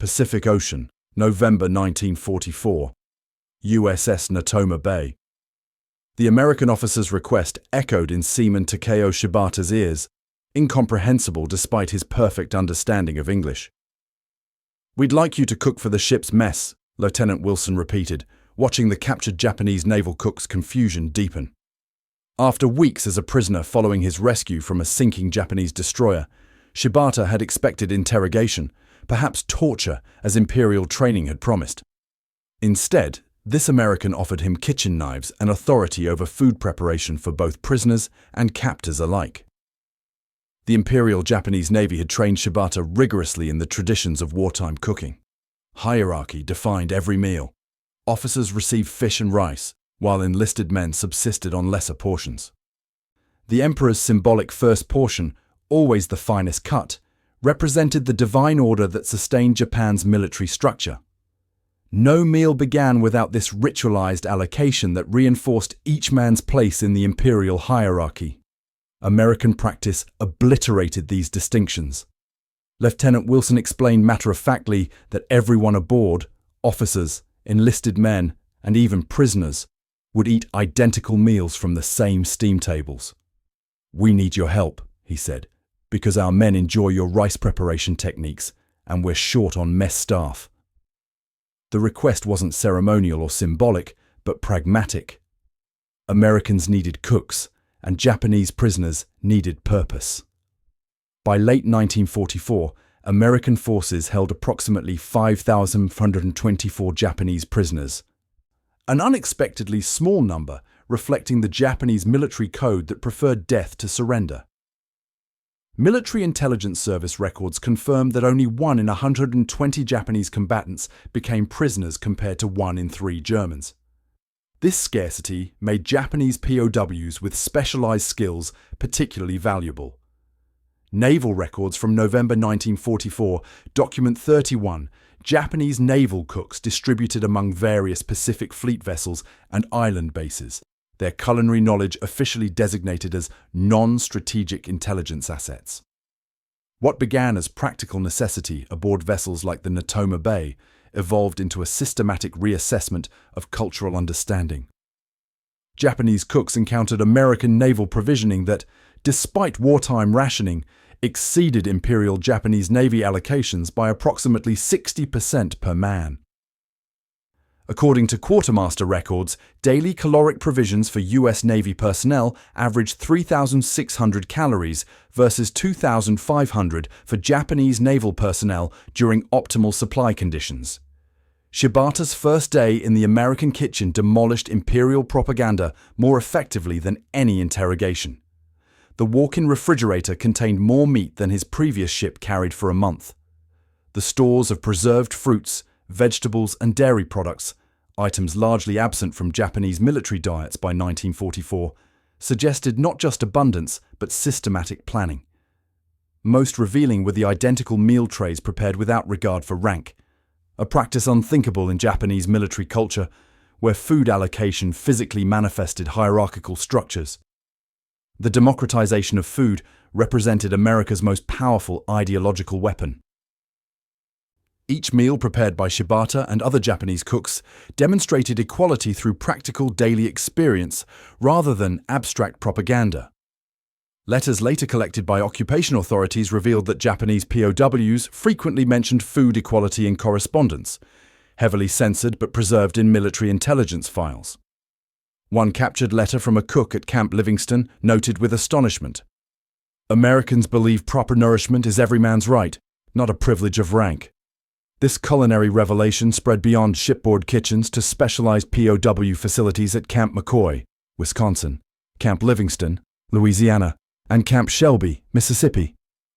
Pacific Ocean, November 1944. USS Natoma Bay. The American officer's request echoed in Seaman Takeo Shibata's ears, incomprehensible despite his perfect understanding of English. "We'd like you to cook for the ship's mess," Lieutenant Wilson repeated, watching the captured Japanese naval cook's confusion deepen. After weeks as a prisoner following his rescue from a sinking Japanese destroyer, Shibata had expected interrogation, perhaps torture, as Imperial training had promised. Instead, this American offered him kitchen knives and authority over food preparation for both prisoners and captors alike. The Imperial Japanese Navy had trained Shibata rigorously in the traditions of wartime cooking. Hierarchy defined every meal. Officers received fish and rice, while enlisted men subsisted on lesser portions. The Emperor's symbolic first portion, always the finest cut, represented the divine order that sustained Japan's military structure. No meal began without this ritualized allocation that reinforced each man's place in the imperial hierarchy. American practice obliterated these distinctions. Lieutenant Wilson explained matter-of-factly that everyone aboard, officers, enlisted men, and even prisoners, would eat identical meals from the same steam tables. "We need your help," he said, "because our men enjoy your rice preparation techniques, and we're short on mess staff." The request wasn't ceremonial or symbolic, but pragmatic. Americans needed cooks, and Japanese prisoners needed purpose. By late 1944, American forces held approximately 5,424 Japanese prisoners, an unexpectedly small number reflecting the Japanese military code that preferred death to surrender. Military Intelligence Service records confirmed that only 1 in 120 Japanese combatants became prisoners compared to 1 in 3 Germans. This scarcity made Japanese POWs with specialized skills particularly valuable. Naval records from November 1944 document 31 Japanese naval cooks distributed among various Pacific Fleet vessels and island bases, their culinary knowledge officially designated as non-strategic intelligence assets. What began as practical necessity aboard vessels like the Natoma Bay evolved into a systematic reassessment of cultural understanding. Japanese cooks encountered American naval provisioning that, despite wartime rationing, exceeded Imperial Japanese Navy allocations by approximately 60% per man. According to quartermaster records, daily caloric provisions for U.S. Navy personnel averaged 3,600 calories versus 2,500 for Japanese naval personnel during optimal supply conditions. Shibata's first day in the American kitchen demolished Imperial propaganda more effectively than any interrogation. The walk-in refrigerator contained more meat than his previous ship carried for a month. The stores of preserved fruits, vegetables and dairy products, items largely absent from Japanese military diets by 1944, suggested not just abundance but systematic planning. Most revealing were the identical meal trays prepared without regard for rank, a practice unthinkable in Japanese military culture, where food allocation physically manifested hierarchical structures. The democratization of food represented America's most powerful ideological weapon. Each meal prepared by Shibata and other Japanese cooks demonstrated equality through practical daily experience rather than abstract propaganda. Letters later collected by occupation authorities revealed that Japanese POWs frequently mentioned food equality in correspondence, heavily censored but preserved in military intelligence files. One captured letter from a cook at Camp Livingston noted with astonishment, "Americans believe proper nourishment is every man's right, not a privilege of rank." This culinary revelation spread beyond shipboard kitchens to specialized POW facilities at Camp McCoy, Wisconsin, Camp Livingston, Louisiana, and Camp Shelby, Mississippi,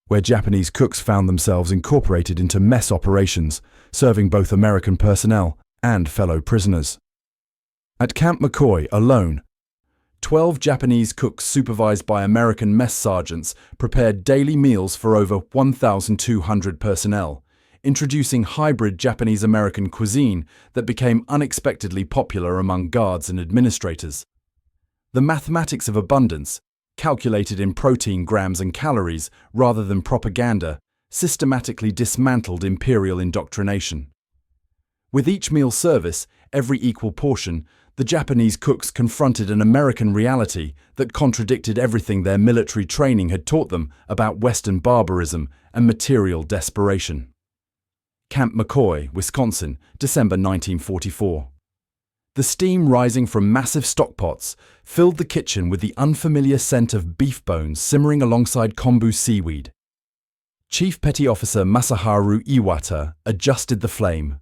where Japanese cooks found themselves incorporated into mess operations, serving both American personnel and fellow prisoners. At Camp McCoy alone, 12 Japanese cooks supervised by American mess sergeants prepared daily meals for over 1,200 personnel, introducing hybrid Japanese-American cuisine that became unexpectedly popular among guards and administrators. The mathematics of abundance, calculated in protein grams and calories rather than propaganda, systematically dismantled Imperial indoctrination. With each meal service, every equal portion, the Japanese cooks confronted an American reality that contradicted everything their military training had taught them about Western barbarism and material desperation. Camp McCoy, Wisconsin, December 1944. The steam rising from massive stockpots filled the kitchen with the unfamiliar scent of beef bones simmering alongside kombu seaweed. Chief Petty Officer Masaharu Iwata adjusted the flame,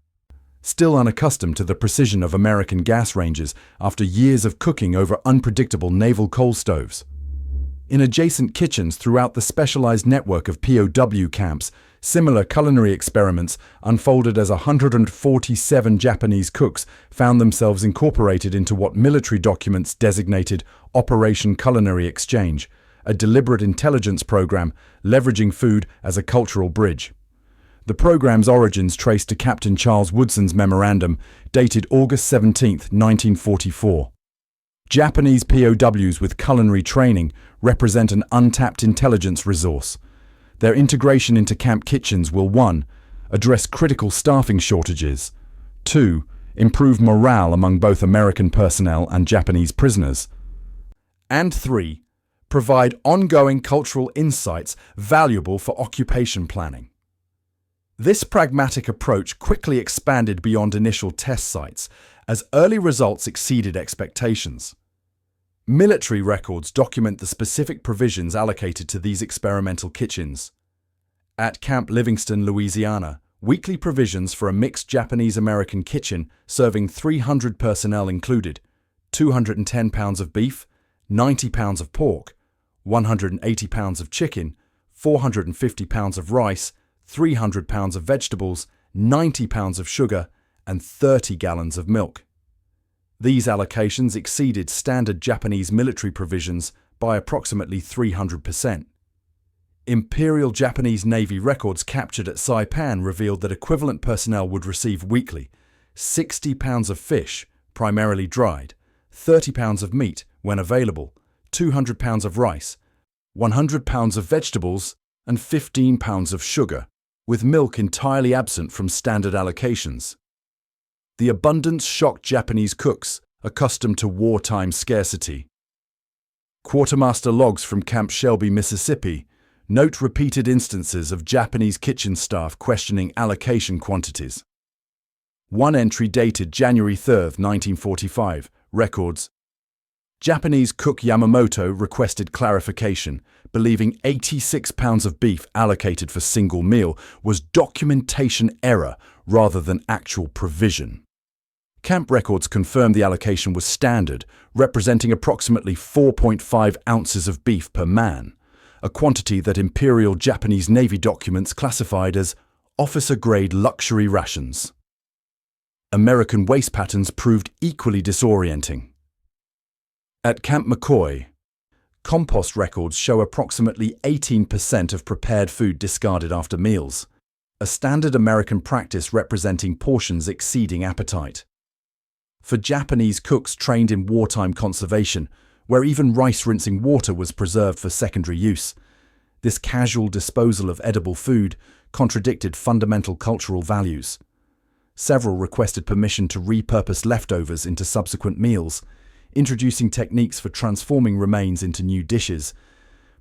still unaccustomed to the precision of American gas ranges after years of cooking over unpredictable naval coal stoves. In adjacent kitchens throughout the specialized network of POW camps, similar culinary experiments unfolded as 147 Japanese cooks found themselves incorporated into what military documents designated Operation Culinary Exchange, a deliberate intelligence program leveraging food as a cultural bridge. The program's origins trace to Captain Charles Woodson's memorandum, dated August 17, 1944. Japanese POWs with culinary training represent an untapped intelligence resource. Their integration into camp kitchens will 1. Address critical staffing shortages, 2. Improve morale among both American personnel and Japanese prisoners, and 3. Provide ongoing cultural insights valuable for occupation planning. This pragmatic approach quickly expanded beyond initial test sites as early results exceeded expectations. Military records document the specific provisions allocated to these experimental kitchens. At Camp Livingston, Louisiana, weekly provisions for a mixed Japanese-American kitchen serving 300 personnel included 210 pounds of beef, 90 pounds of pork, 180 pounds of chicken, 450 pounds of rice, 300 pounds of vegetables, 90 pounds of sugar, and 30 gallons of milk. These allocations exceeded standard Japanese military provisions by approximately 300%. Imperial Japanese Navy records captured at Saipan revealed that equivalent personnel would receive weekly 60 pounds of fish, primarily dried, 30 pounds of meat, when available, 200 pounds of rice, 100 pounds of vegetables, and 15 pounds of sugar, with milk entirely absent from standard allocations. The abundance shocked Japanese cooks, accustomed to wartime scarcity. Quartermaster logs from Camp Shelby, Mississippi, note repeated instances of Japanese kitchen staff questioning allocation quantities. One entry dated January 3, 1945, records, Japanese cook Yamamoto requested clarification, believing 86 pounds of beef allocated for single meal was documentation error rather than actual provision. Camp records confirmed the allocation was standard, representing approximately 4.5 ounces of beef per man, a quantity that Imperial Japanese Navy documents classified as officer-grade luxury rations. American waste patterns proved equally disorienting. At Camp McCoy, compost records show approximately 18% of prepared food discarded after meals, a standard American practice representing portions exceeding appetite. For Japanese cooks trained in wartime conservation, where even rice rinsing water was preserved for secondary use, this casual disposal of edible food contradicted fundamental cultural values. Several requested permission to repurpose leftovers into subsequent meals, introducing techniques for transforming remains into new dishes,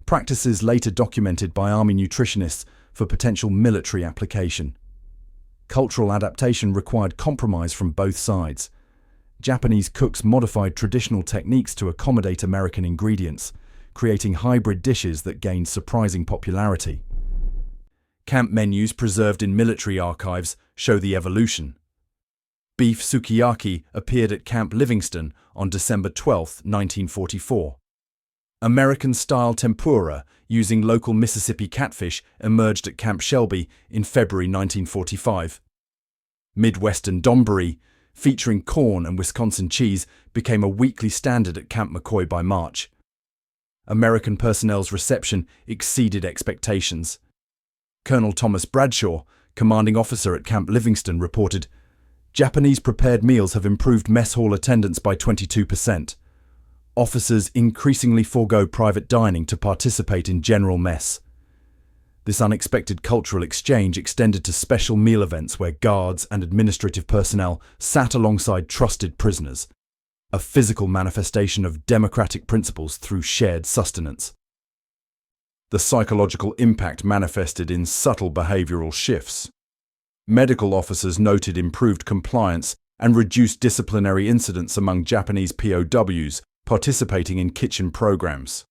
practices later documented by Army nutritionists for potential military application. Cultural adaptation required compromise from both sides. Japanese cooks modified traditional techniques to accommodate American ingredients, creating hybrid dishes that gained surprising popularity. Camp menus preserved in military archives show the evolution. Beef sukiyaki appeared at Camp Livingston on December 12, 1944. American-style tempura using local Mississippi catfish emerged at Camp Shelby in February 1945. Midwestern donburi, featuring corn and Wisconsin cheese, became a weekly standard at Camp McCoy by March. American personnel's reception exceeded expectations. Colonel Thomas Bradshaw, commanding officer at Camp Livingston, reported, Japanese prepared meals have improved mess hall attendance by 22%. Officers increasingly forego private dining to participate in general mess. This unexpected cultural exchange extended to special meal events where guards and administrative personnel sat alongside trusted prisoners, a physical manifestation of democratic principles through shared sustenance. The psychological impact manifested in subtle behavioral shifts. Medical officers noted improved compliance and reduced disciplinary incidents among Japanese POWs participating in kitchen programs.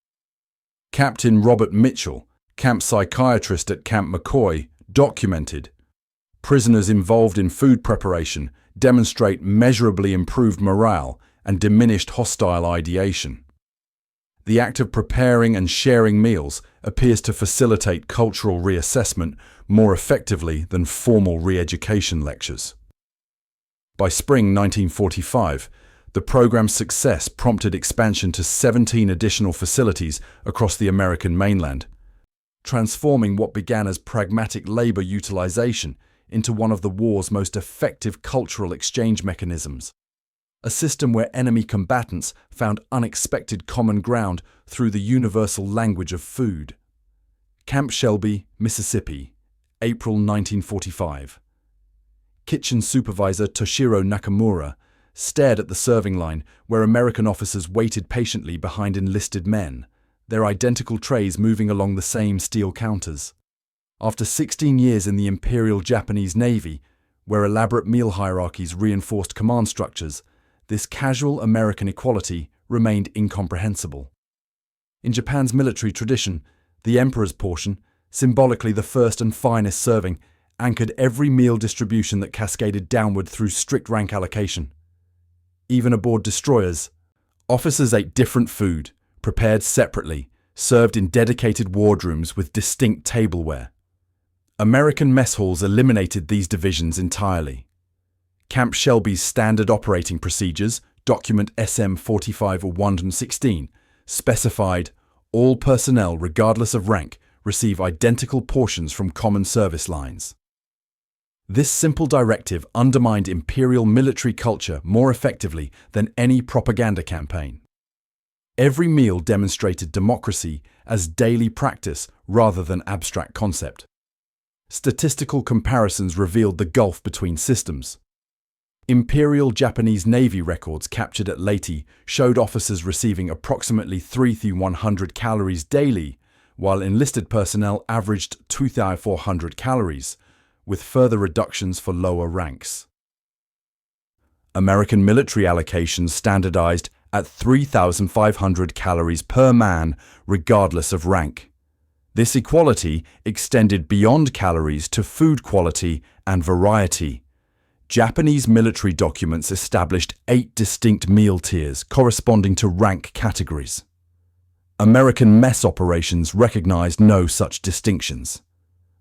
Captain Robert Mitchell, camp psychiatrist at Camp McCoy, documented, "Prisoners involved in food preparation demonstrate measurably improved morale and diminished hostile ideation. The act of preparing and sharing meals appears to facilitate cultural reassessment more effectively than formal re-education lectures." By spring 1945, the program's success prompted expansion to 17 additional facilities across the American mainland, transforming what began as pragmatic labor utilization into one of the war's most effective cultural exchange mechanisms, a system where enemy combatants found unexpected common ground through the universal language of food. Camp Shelby, Mississippi, April 1945. Kitchen supervisor Toshiro Nakamura stared at the serving line where American officers waited patiently behind enlisted men, their identical trays moving along the same steel counters. After 16 years in the Imperial Japanese Navy, where elaborate meal hierarchies reinforced command structures, this casual American equality remained incomprehensible. In Japan's military tradition, the emperor's portion, symbolically the first and finest serving, anchored every meal distribution that cascaded downward through strict rank allocation. Even aboard destroyers, officers ate different food, prepared separately, served in dedicated wardrooms with distinct tableware. American mess halls eliminated these divisions entirely. Camp Shelby's standard operating procedures, document SM-45-116, specified all personnel, regardless of rank, receive identical portions from common service lines. This simple directive undermined imperial military culture more effectively than any propaganda campaign. Every meal demonstrated democracy as daily practice rather than abstract concept. Statistical comparisons revealed the gulf between systems. Imperial Japanese Navy records captured at Leyte showed officers receiving approximately 3,100 calories daily, while enlisted personnel averaged 2,400 calories, with further reductions for lower ranks. American military allocations standardized at 3,500 calories per man, regardless of rank. This equality extended beyond calories to food quality and variety. Japanese military documents established 8 distinct meal tiers corresponding to rank categories. American mess operations recognized no such distinctions.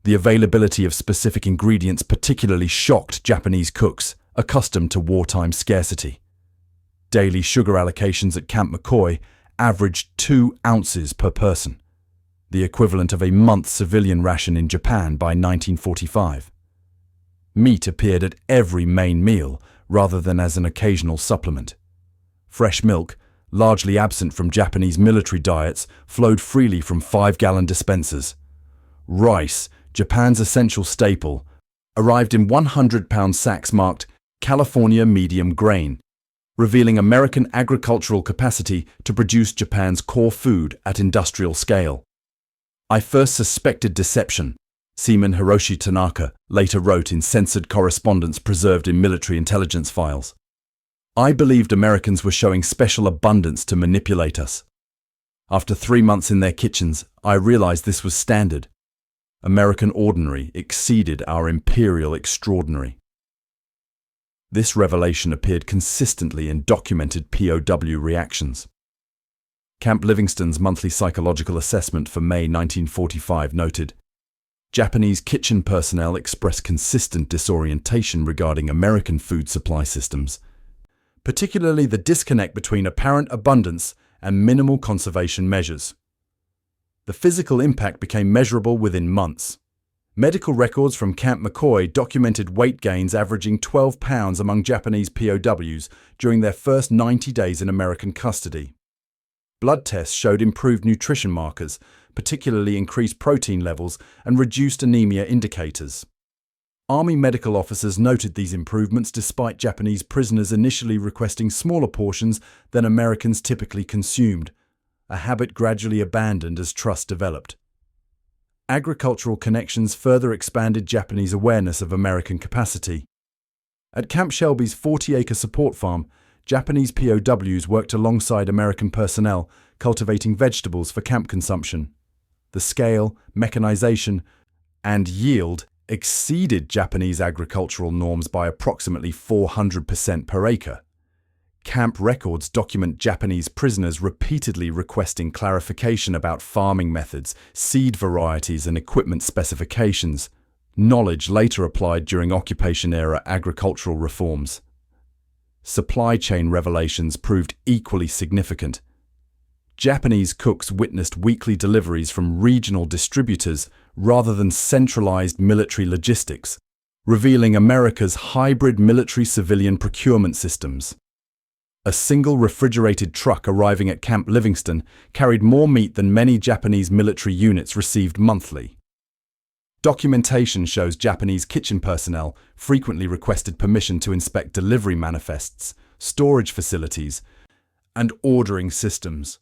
The availability of specific ingredients particularly shocked Japanese cooks accustomed to wartime scarcity. Daily sugar allocations at Camp McCoy averaged 2 ounces per person, the equivalent of a month's civilian ration in Japan by 1945. Meat appeared at every main meal rather than as an occasional supplement. Fresh milk, largely absent from Japanese military diets, flowed freely from 5-gallon dispensers. Rice, Japan's essential staple, arrived in 100-pound sacks marked California medium grain, revealing American agricultural capacity to produce Japan's core food at industrial scale. "I first suspected deception," Seaman Hiroshi Tanaka later wrote in censored correspondence preserved in military intelligence files. "I believed Americans were showing special abundance to manipulate us. After 3 months in their kitchens, I realized this was standard. American ordinary exceeded our imperial extraordinary." This revelation appeared consistently in documented POW reactions. Camp Livingston's monthly psychological assessment for May 1945 noted, Japanese kitchen personnel expressed consistent disorientation regarding American food supply systems, particularly the disconnect between apparent abundance and minimal conservation measures. The physical impact became measurable within months. Medical records from Camp McCoy documented weight gains averaging 12 pounds among Japanese POWs during their first 90 days in American custody. Blood tests showed improved nutrition markers, particularly increased protein levels and reduced anemia indicators. Army medical officers noted these improvements despite Japanese prisoners initially requesting smaller portions than Americans typically consumed, a habit gradually abandoned as trust developed. Agricultural connections further expanded Japanese awareness of American capacity. At Camp Shelby's 40-acre support farm, Japanese POWs worked alongside American personnel, cultivating vegetables for camp consumption. The scale, mechanization, and yield exceeded Japanese agricultural norms by approximately 400% per acre. Camp records document Japanese prisoners repeatedly requesting clarification about farming methods, seed varieties, and equipment specifications, knowledge later applied during occupation-era agricultural reforms. Supply chain revelations proved equally significant. Japanese cooks witnessed weekly deliveries from regional distributors rather than centralized military logistics, revealing America's hybrid military-civilian procurement systems. A single refrigerated truck arriving at Camp Livingston carried more meat than many Japanese military units received monthly. Documentation shows Japanese kitchen personnel frequently requested permission to inspect delivery manifests, storage facilities, and ordering systems.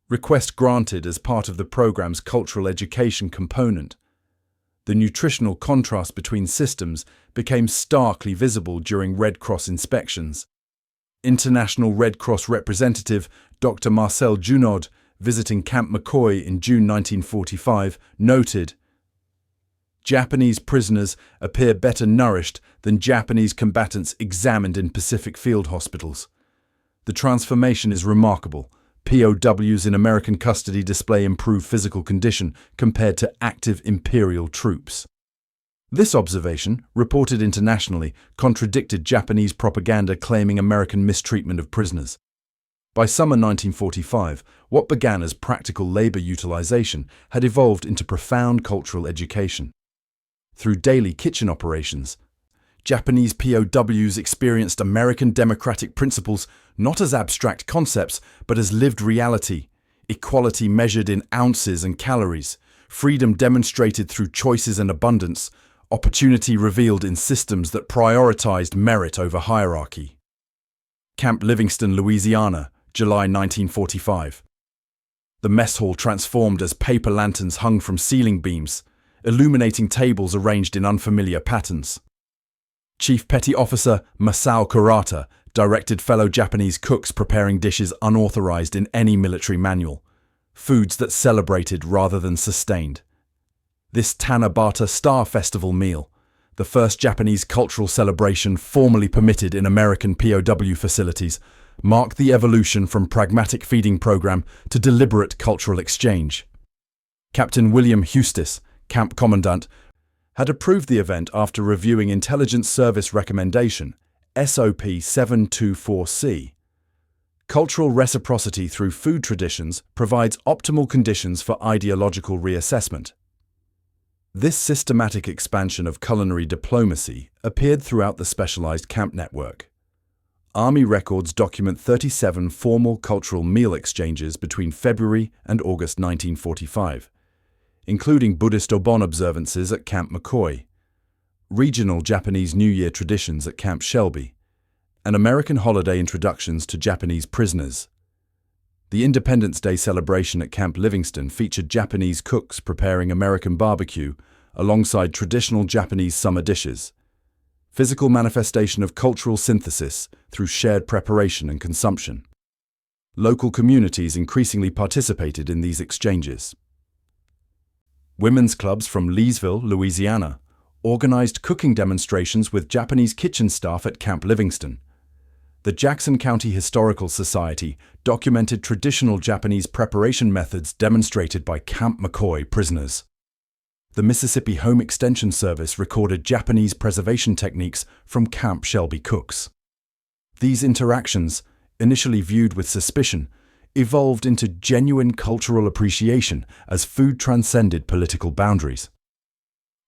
Request granted as part of the program's cultural education component. The nutritional contrast between systems became starkly visible during Red Cross inspections. International Red Cross representative Dr. Marcel Junod, visiting Camp McCoy in June 1945, noted, "Japanese prisoners appear better nourished than Japanese combatants examined in Pacific field hospitals. The transformation is remarkable. POWs in American custody display improved physical condition compared to active Imperial troops." This observation, reported internationally, contradicted Japanese propaganda claiming American mistreatment of prisoners. By summer 1945, what began as practical labor utilization had evolved into profound cultural education. Through daily kitchen operations, Japanese POWs experienced American democratic principles not as abstract concepts, but as lived reality: equality measured in ounces and calories, freedom demonstrated through choices and abundance, opportunity revealed in systems that prioritized merit over hierarchy. Camp Livingston, Louisiana, July 1945. The mess hall transformed as paper lanterns hung from ceiling beams, illuminating tables arranged in unfamiliar patterns. Chief Petty Officer Masao Kurata directed fellow Japanese cooks preparing dishes unauthorized in any military manual, foods that celebrated rather than sustained. This Tanabata Star Festival meal, the first Japanese cultural celebration formally permitted in American POW facilities, marked the evolution from pragmatic feeding program to deliberate cultural exchange. Captain William Hustis, camp commandant, had approved the event after reviewing Intelligence Service Recommendation, SOP 724C. Cultural reciprocity through food traditions provides optimal conditions for ideological reassessment. This systematic expansion of culinary diplomacy appeared throughout the specialized camp network. Army records document 37 formal cultural meal exchanges between February and August 1945, including Buddhist Obon observances at Camp McCoy, regional Japanese New Year traditions at Camp Shelby, and American holiday introductions to Japanese prisoners. The Independence Day celebration at Camp Livingston featured Japanese cooks preparing American barbecue alongside traditional Japanese summer dishes, physical manifestation of cultural synthesis through shared preparation and consumption. Local communities increasingly participated in these exchanges. Women's clubs from Leesville, Louisiana, organized cooking demonstrations with Japanese kitchen staff at Camp Livingston. The Jackson County Historical Society documented traditional Japanese preparation methods demonstrated by Camp McCoy prisoners. The Mississippi Home Extension Service recorded Japanese preservation techniques from Camp Shelby cooks. These interactions, initially viewed with suspicion, evolved into genuine cultural appreciation as food transcended political boundaries.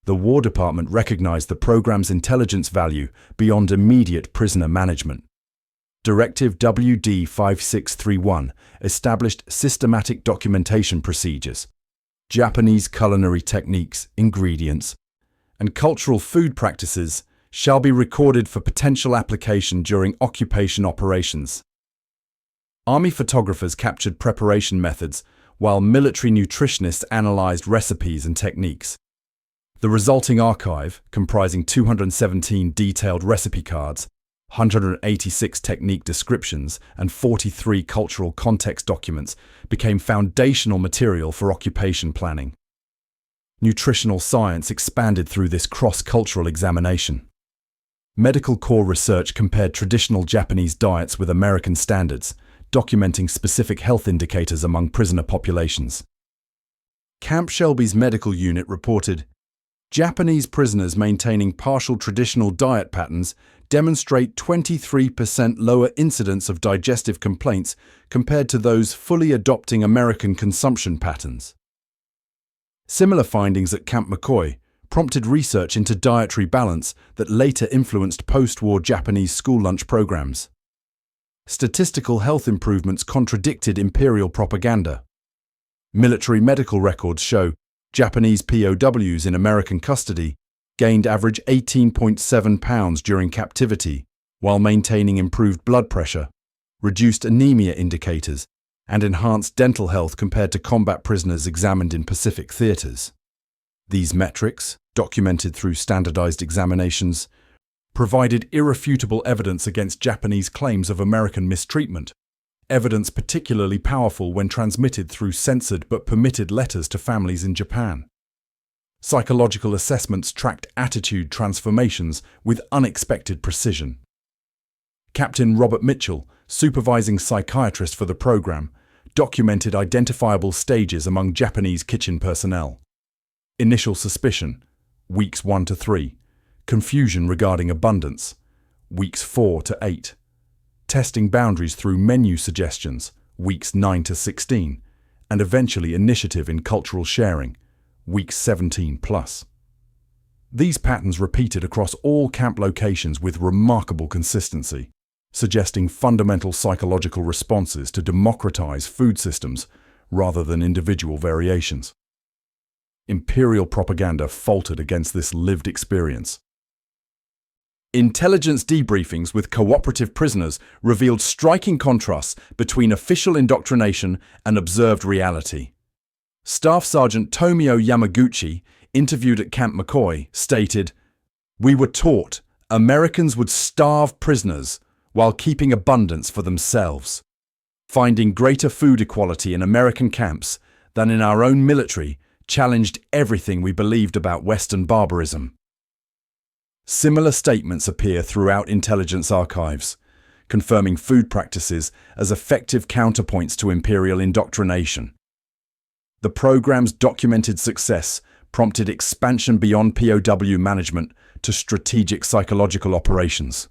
The War Department recognized the program's intelligence value beyond immediate prisoner management. Directive WD 5631 established systematic documentation procedures. Japanese culinary techniques, ingredients, and cultural food practices shall be recorded for potential application during occupation operations. Army photographers captured preparation methods, while military nutritionists analyzed recipes and techniques. The resulting archive, comprising 217 detailed recipe cards, 186 technique descriptions, and 43 cultural context documents, became foundational material for occupation planning. Nutritional science expanded through this cross-cultural examination. Medical Corps research compared traditional Japanese diets with American standards, documenting specific health indicators among prisoner populations. Camp Shelby's medical unit reported, Japanese prisoners maintaining partial traditional diet patterns demonstrate 23% lower incidence of digestive complaints compared to those fully adopting American consumption patterns. Similar findings at Camp McCoy prompted research into dietary balance that later influenced post-war Japanese school lunch programs. Statistical health improvements contradicted Imperial propaganda. Military medical records show Japanese POWs in American custody gained average 18.7 pounds during captivity, while maintaining improved blood pressure, reduced anemia indicators, and enhanced dental health compared to combat prisoners examined in Pacific theaters. These metrics, documented through standardized examinations, provided irrefutable evidence against Japanese claims of American mistreatment, evidence particularly powerful when transmitted through censored but permitted letters to families in Japan. Psychological assessments tracked attitude transformations with unexpected precision. Captain Robert Mitchell, supervising psychiatrist for the program, documented identifiable stages among Japanese kitchen personnel. Initial suspicion, weeks 1 to 3. Confusion regarding abundance, weeks 4 to 8. Testing boundaries through menu suggestions, weeks 9 to 16. And eventually initiative in cultural sharing, weeks 17 plus. These patterns repeated across all camp locations with remarkable consistency, suggesting fundamental psychological responses to democratize food systems rather than individual variations. Imperial propaganda faltered against this lived experience. Intelligence debriefings with cooperative prisoners revealed striking contrasts between official indoctrination and observed reality. Staff Sergeant Tomio Yamaguchi, interviewed at Camp McCoy, stated, "We were taught Americans would starve prisoners while keeping abundance for themselves. Finding greater food equality in American camps than in our own military challenged everything we believed about Western barbarism." Similar statements appear throughout intelligence archives, confirming food practices as effective counterpoints to imperial indoctrination. The program's documented success prompted expansion beyond POW management to strategic psychological operations.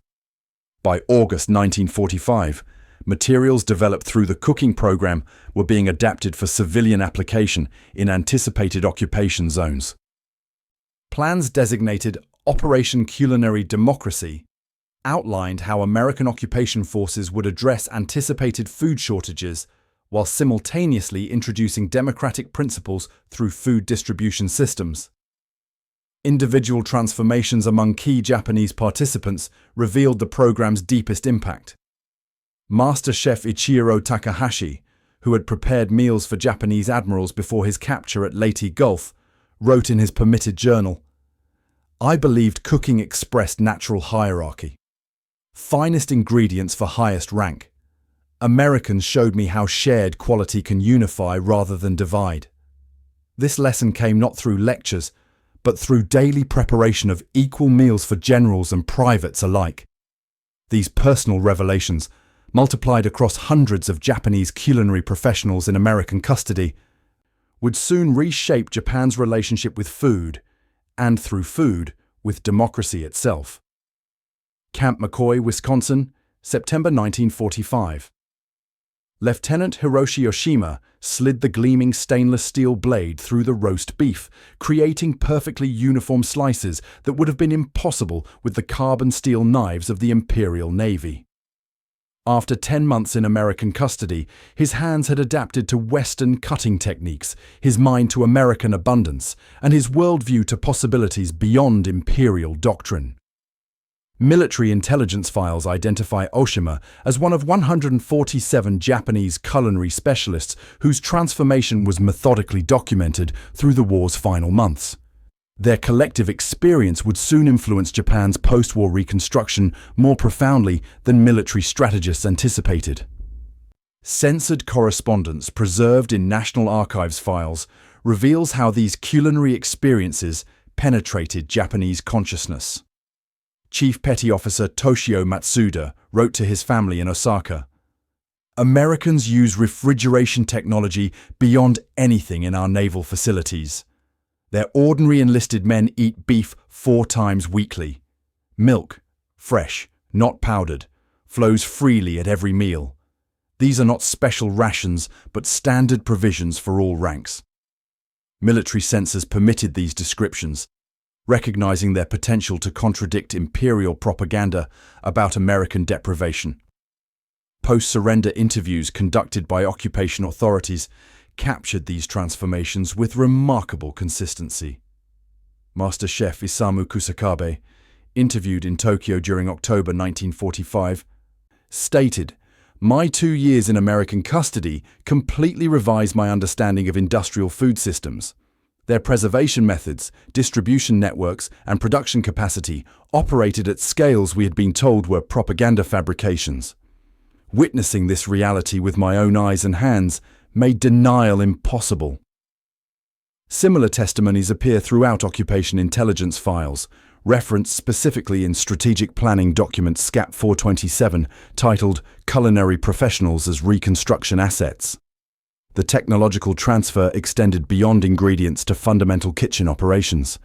By August 1945, materials developed through the cooking program were being adapted for civilian application in anticipated occupation zones. Plans designated Operation Culinary Democracy outlined how American occupation forces would address anticipated food shortages while simultaneously introducing democratic principles through food distribution systems. Individual transformations among key Japanese participants revealed the program's deepest impact. Master Chef Ichiro Takahashi, who had prepared meals for Japanese admirals before his capture at Leyte Gulf, wrote in his permitted journal, "I believed cooking expressed natural hierarchy. Finest ingredients for highest rank. Americans showed me how shared quality can unify rather than divide. This lesson came not through lectures, but through daily preparation of equal meals for generals and privates alike." These personal revelations, multiplied across hundreds of Japanese culinary professionals in American custody, would soon reshape Japan's relationship with food, and through food, with democracy itself. Camp McCoy, Wisconsin, September 1945. Lieutenant Hiroshi Oshima slid the gleaming stainless steel blade through the roast beef, creating perfectly uniform slices that would have been impossible with the carbon steel knives of the Imperial Navy. After 10 months in American custody, his hands had adapted to Western cutting techniques, his mind to American abundance, and his worldview to possibilities beyond imperial doctrine. Military intelligence files identify Oshima as one of 147 Japanese culinary specialists whose transformation was methodically documented through the war's final months. Their collective experience would soon influence Japan's post-war reconstruction more profoundly than military strategists anticipated. Censored correspondence preserved in National Archives files reveals how these culinary experiences penetrated Japanese consciousness. Chief Petty Officer Toshio Matsuda wrote to his family in Osaka, "Americans use refrigeration technology beyond anything in our naval facilities. Their ordinary enlisted men eat beef 4 times weekly. Milk, fresh, not powdered, flows freely at every meal. These are not special rations, but standard provisions for all ranks." Military censors permitted these descriptions, recognizing their potential to contradict imperial propaganda about American deprivation. Post-surrender interviews conducted by occupation authorities captured these transformations with remarkable consistency. Master Chef Isamu Kusakabe, interviewed in Tokyo during October 1945, stated, "My 2 years in American custody completely revised my understanding of industrial food systems. Their preservation methods, distribution networks, and production capacity operated at scales we had been told were propaganda fabrications. Witnessing this reality with my own eyes and hands made denial impossible." Similar testimonies appear throughout occupation intelligence files, referenced specifically in strategic planning document SCAP 427, titled "Culinary Professionals as Reconstruction Assets." The technological transfer extended beyond ingredients to fundamental kitchen operations.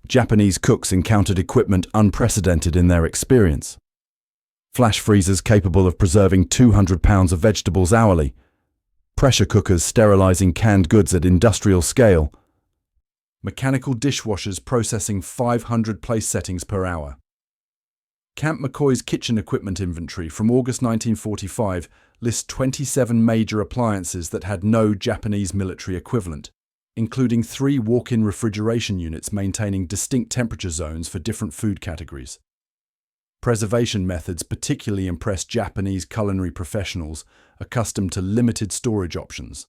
Japanese cooks encountered equipment unprecedented in their experience. Flash freezers capable of preserving 200 pounds of vegetables hourly, pressure cookers sterilizing canned goods at industrial scale, mechanical dishwashers processing 500 place settings per hour. Camp McCoy's kitchen equipment inventory from August 1945 lists 27 major appliances that had no Japanese military equivalent, including 3 walk-in refrigeration units maintaining distinct temperature zones for different food categories. Preservation methods particularly impressed Japanese culinary professionals accustomed to limited storage options.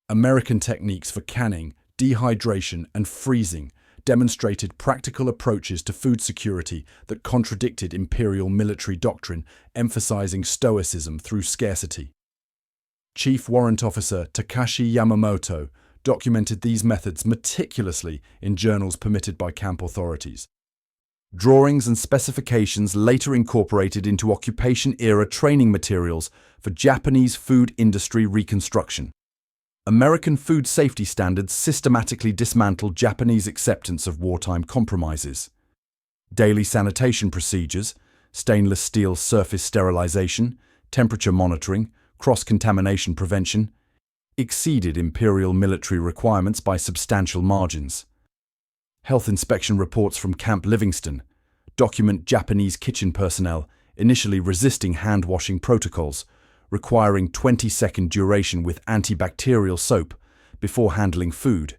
American techniques for canning, dehydration, and freezing demonstrated practical approaches to food security that contradicted imperial military doctrine, emphasizing stoicism through scarcity. Chief Warrant Officer Takashi Yamamoto documented these methods meticulously in journals permitted by camp authorities. Drawings and specifications later incorporated into occupation-era training materials for Japanese food industry reconstruction. American food safety standards systematically dismantled Japanese acceptance of wartime compromises. Daily sanitation procedures, stainless steel surface sterilization, temperature monitoring, cross-contamination prevention, exceeded imperial military requirements by substantial margins. Health inspection reports from Camp Livingston document Japanese kitchen personnel initially resisting hand-washing protocols, requiring 20-second duration with antibacterial soap before handling food,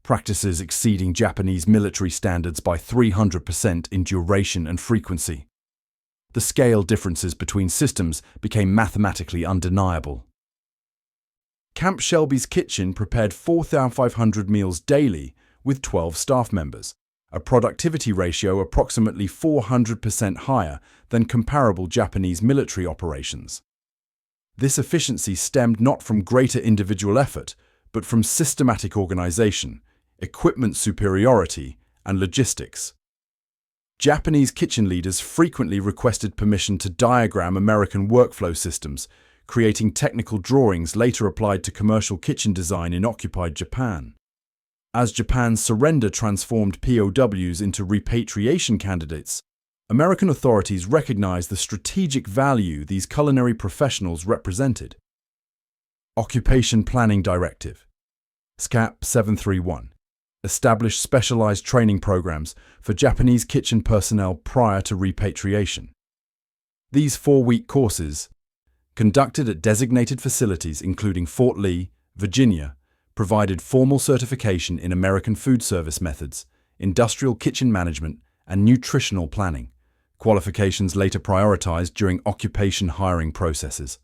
practices exceeding Japanese military standards by 300% in duration and frequency. The scale differences between systems became mathematically undeniable. Camp Shelby's kitchen prepared 4,500 meals daily with 12 staff members, a productivity ratio approximately 400% higher than comparable Japanese military operations. This efficiency stemmed not from greater individual effort, but from systematic organization, equipment superiority, and logistics. Japanese kitchen leaders frequently requested permission to diagram American workflow systems, creating technical drawings later applied to commercial kitchen design in occupied Japan. As Japan's surrender transformed POWs into repatriation candidates, American authorities recognized the strategic value these culinary professionals represented. Occupation Planning Directive, SCAP 731, established specialized training programs for Japanese kitchen personnel prior to repatriation. These 4-week courses, conducted at designated facilities including Fort Lee, Virginia, provided formal certification in American food service methods, industrial kitchen management, and nutritional planning, qualifications later prioritized during occupation hiring processes.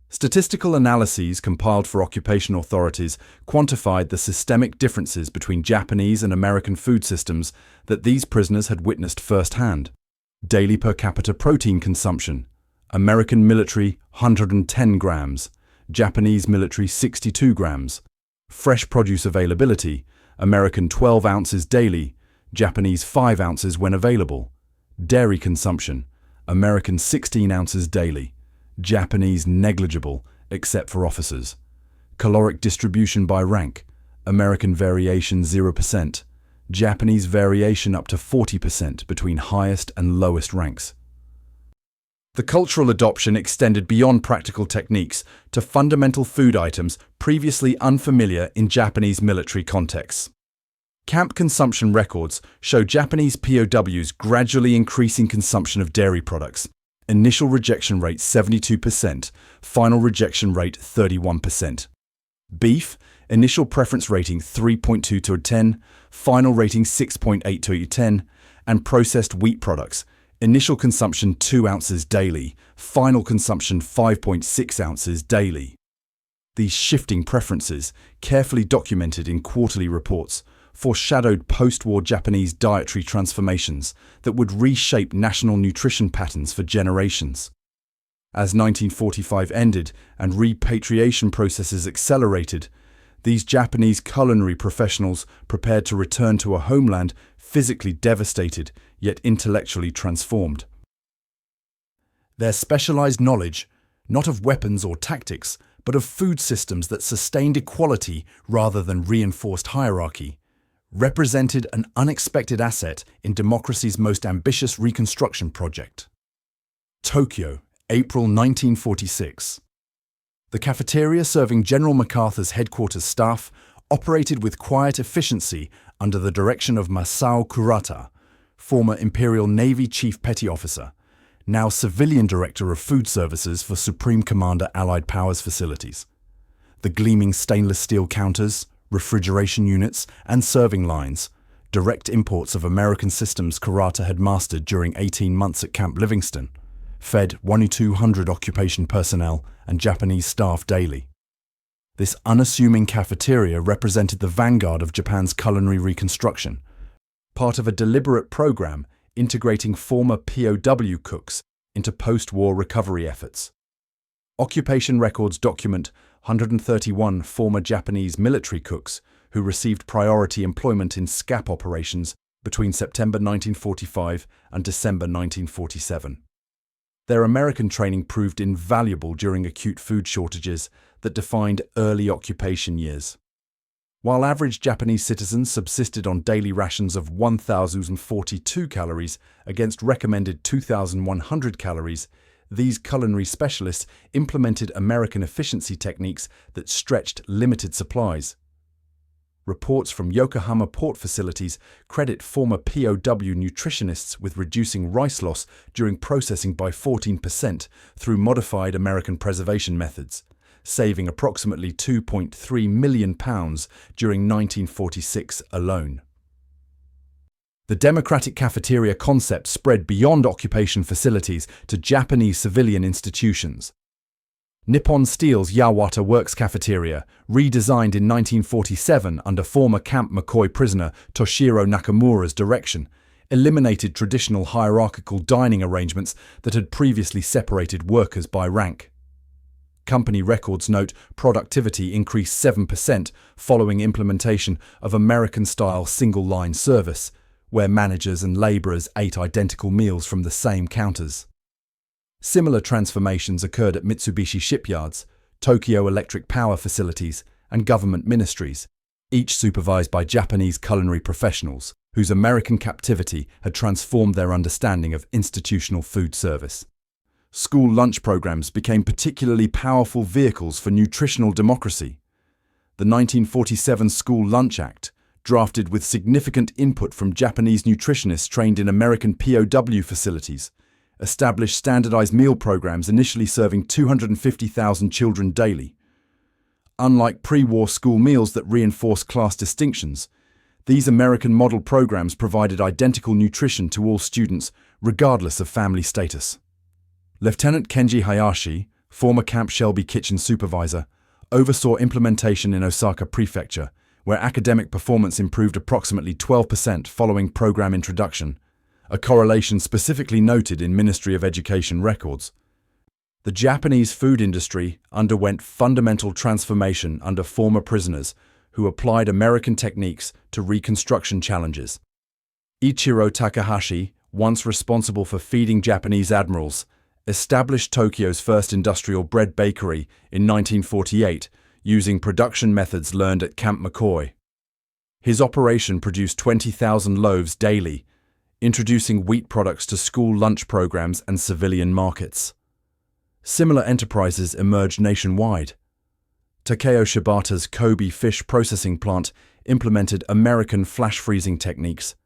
Statistical analyses compiled for occupation authorities quantified the systemic differences between Japanese and American food systems that these prisoners had witnessed firsthand. Daily per capita protein consumption: American military 110 grams, Japanese military 62 grams. Fresh produce availability: American 12 ounces daily, Japanese 5 ounces when available. Dairy consumption: American 16 ounces daily, Japanese negligible except for officers. Caloric distribution by rank: American variation 0%, Japanese variation up to 40% between highest and lowest ranks. The cultural adoption extended beyond practical techniques to fundamental food items previously unfamiliar in Japanese military contexts. Camp consumption records show Japanese POWs gradually increasing consumption of dairy products. Initial rejection rate 72%, final rejection rate 31%. Beef, initial preference rating 3.2 to 10, final rating 6.8 to 10, and processed wheat products, initial consumption 2 ounces daily, final consumption 5.6 ounces daily. These shifting preferences, carefully documented in quarterly reports, foreshadowed post-war Japanese dietary transformations that would reshape national nutrition patterns for generations. As 1945 ended and repatriation processes accelerated, these Japanese culinary professionals prepared to return to a homeland physically devastated yet intellectually transformed. Their specialized knowledge, not of weapons or tactics, but of food systems that sustained equality rather than reinforced hierarchy, represented an unexpected asset in democracy's most ambitious reconstruction project. Tokyo, April 1946. The cafeteria serving General MacArthur's headquarters staff operated with quiet efficiency under the direction of Masao Kurata, former Imperial Navy Chief Petty Officer, now Civilian Director of Food Services for Supreme Commander Allied Powers Facilities. The gleaming stainless steel counters, refrigeration units, and serving lines, direct imports of American systems Kurata had mastered during 18 months at Camp Livingston, fed 1,200 occupation personnel and Japanese staff daily. This unassuming cafeteria represented the vanguard of Japan's culinary reconstruction, part of a deliberate program integrating former POW cooks into post-war recovery efforts. Occupation records document 131 former Japanese military cooks who received priority employment in SCAP operations between September 1945 and December 1947. Their American training proved invaluable during acute food shortages that defined early occupation years. While average Japanese citizens subsisted on daily rations of 1,042 calories against recommended 2,100 calories, these culinary specialists implemented American efficiency techniques that stretched limited supplies. Reports from Yokohama port facilities credit former POW nutritionists with reducing rice loss during processing by 14% through modified American preservation methods, saving approximately £2.3 million during 1946 alone. The democratic cafeteria concept spread beyond occupation facilities to Japanese civilian institutions. Nippon Steel's Yawata Works cafeteria, redesigned in 1947 under former Camp McCoy prisoner Toshiro Nakamura's direction, eliminated traditional hierarchical dining arrangements that had previously separated workers by rank. Company records note productivity increased 7% following implementation of American-style single-line service, where managers and labourers ate identical meals from the same counters. Similar transformations occurred at Mitsubishi shipyards, Tokyo Electric Power facilities, and government ministries, each supervised by Japanese culinary professionals whose American captivity had transformed their understanding of institutional food service. School lunch programs became particularly powerful vehicles for nutritional democracy. The 1947 School Lunch Act, drafted with significant input from Japanese nutritionists trained in American POW facilities, established standardized meal programs initially serving 250,000 children daily. Unlike pre-war school meals that reinforced class distinctions, these American model programs provided identical nutrition to all students, regardless of family status. Lieutenant Kenji Hayashi, former Camp Shelby kitchen supervisor, oversaw implementation in Osaka Prefecture, where academic performance improved approximately 12% following program introduction, a correlation specifically noted in Ministry of Education records. The Japanese food industry underwent fundamental transformation under former prisoners who applied American techniques to reconstruction challenges. Ichiro Takahashi, once responsible for feeding Japanese admirals, established Tokyo's first industrial bread bakery in 1948 using production methods learned at Camp McCoy. His operation produced 20,000 loaves daily, introducing wheat products to school lunch programs and civilian markets. Similar enterprises emerged nationwide. Takeo Shibata's Kobe fish processing plant implemented American flash freezing techniques.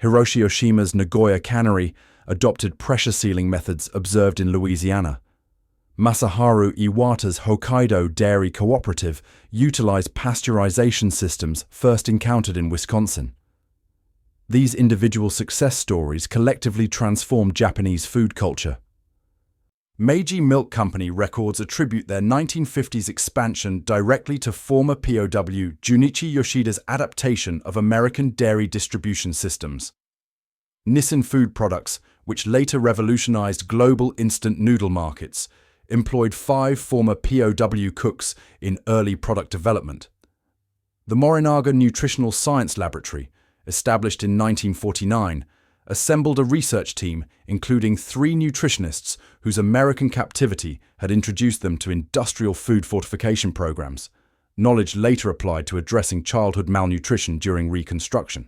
Hiroshi Oshima's Nagoya cannery adopted pressure sealing methods observed in Louisiana. Masaharu Iwata's Hokkaido Dairy Cooperative utilized pasteurization systems first encountered in Wisconsin. These individual success stories collectively transformed Japanese food culture. Meiji Milk Company records attribute their 1950s expansion directly to former POW Junichi Yoshida's adaptation of American dairy distribution systems. Nissin Food Products, which later revolutionized global instant noodle markets, employed 5 former POW cooks in early product development. The Morinaga Nutritional Science Laboratory, established in 1949, assembled a research team including 3 nutritionists whose American captivity had introduced them to industrial food fortification programs, knowledge later applied to addressing childhood malnutrition during Reconstruction.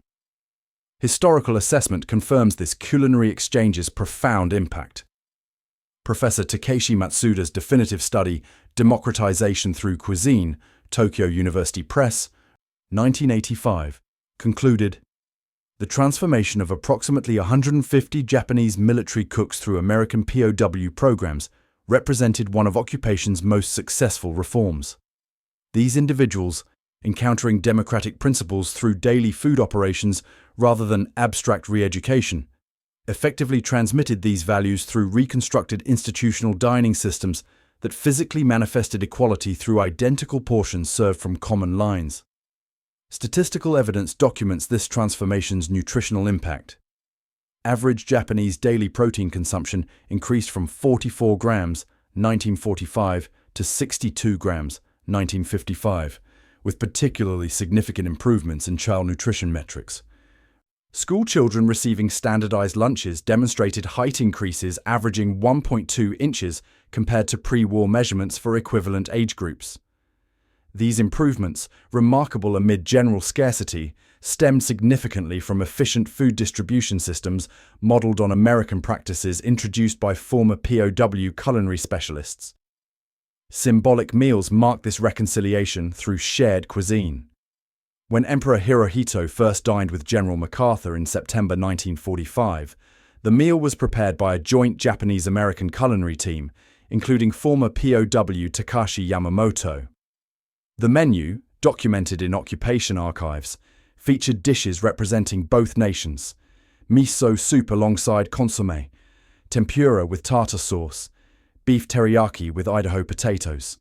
Historical assessment confirms this culinary exchange's profound impact. Professor Takeshi Matsuda's definitive study, Democratization Through Cuisine, Tokyo University Press, 1985, concluded, the transformation of approximately 150 Japanese military cooks through American POW programs represented one of occupation's most successful reforms. These individuals, encountering democratic principles through daily food operations rather than abstract re-education, effectively transmitted these values through reconstructed institutional dining systems that physically manifested equality through identical portions served from common lines. Statistical evidence documents this transformation's nutritional impact. Average Japanese daily protein consumption increased from 44 grams, 1945, to 62 grams, 1955, with particularly significant improvements in child nutrition metrics. School children receiving standardized lunches demonstrated height increases averaging 1.2 inches compared to pre-war measurements for equivalent age groups. These improvements, remarkable amid general scarcity, stemmed significantly from efficient food distribution systems modeled on American practices introduced by former POW culinary specialists. Symbolic meals mark this reconciliation through shared cuisine. When Emperor Hirohito first dined with General MacArthur in September 1945, the meal was prepared by a joint Japanese-American culinary team, including former POW Takashi Yamamoto. The menu, documented in occupation archives, featured dishes representing both nations: miso soup alongside consommé, tempura with tartar sauce, beef teriyaki with Idaho potatoes.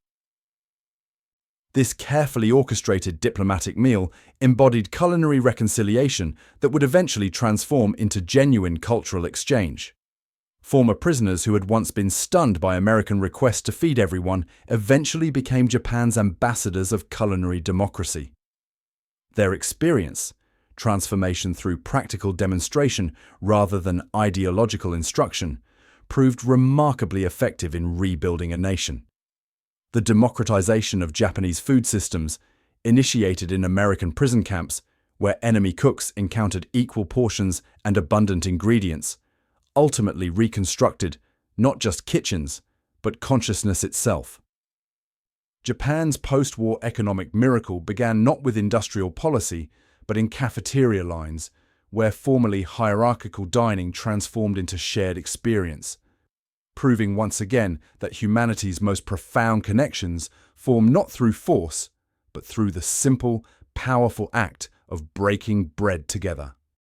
This carefully orchestrated diplomatic meal embodied culinary reconciliation that would eventually transform into genuine cultural exchange. Former prisoners who had once been stunned by American requests to feed everyone eventually became Japan's ambassadors of culinary democracy. Their experience, transformation through practical demonstration rather than ideological instruction, proved remarkably effective in rebuilding a nation. The democratization of Japanese food systems, initiated in American prison camps, where enemy cooks encountered equal portions and abundant ingredients, ultimately reconstructed not just kitchens, but consciousness itself. Japan's post-war economic miracle began not with industrial policy, but in cafeteria lines, where formerly hierarchical dining transformed into shared experience. proving once again that humanity's most profound connections form not through force, but through the simple, powerful act of breaking bread together.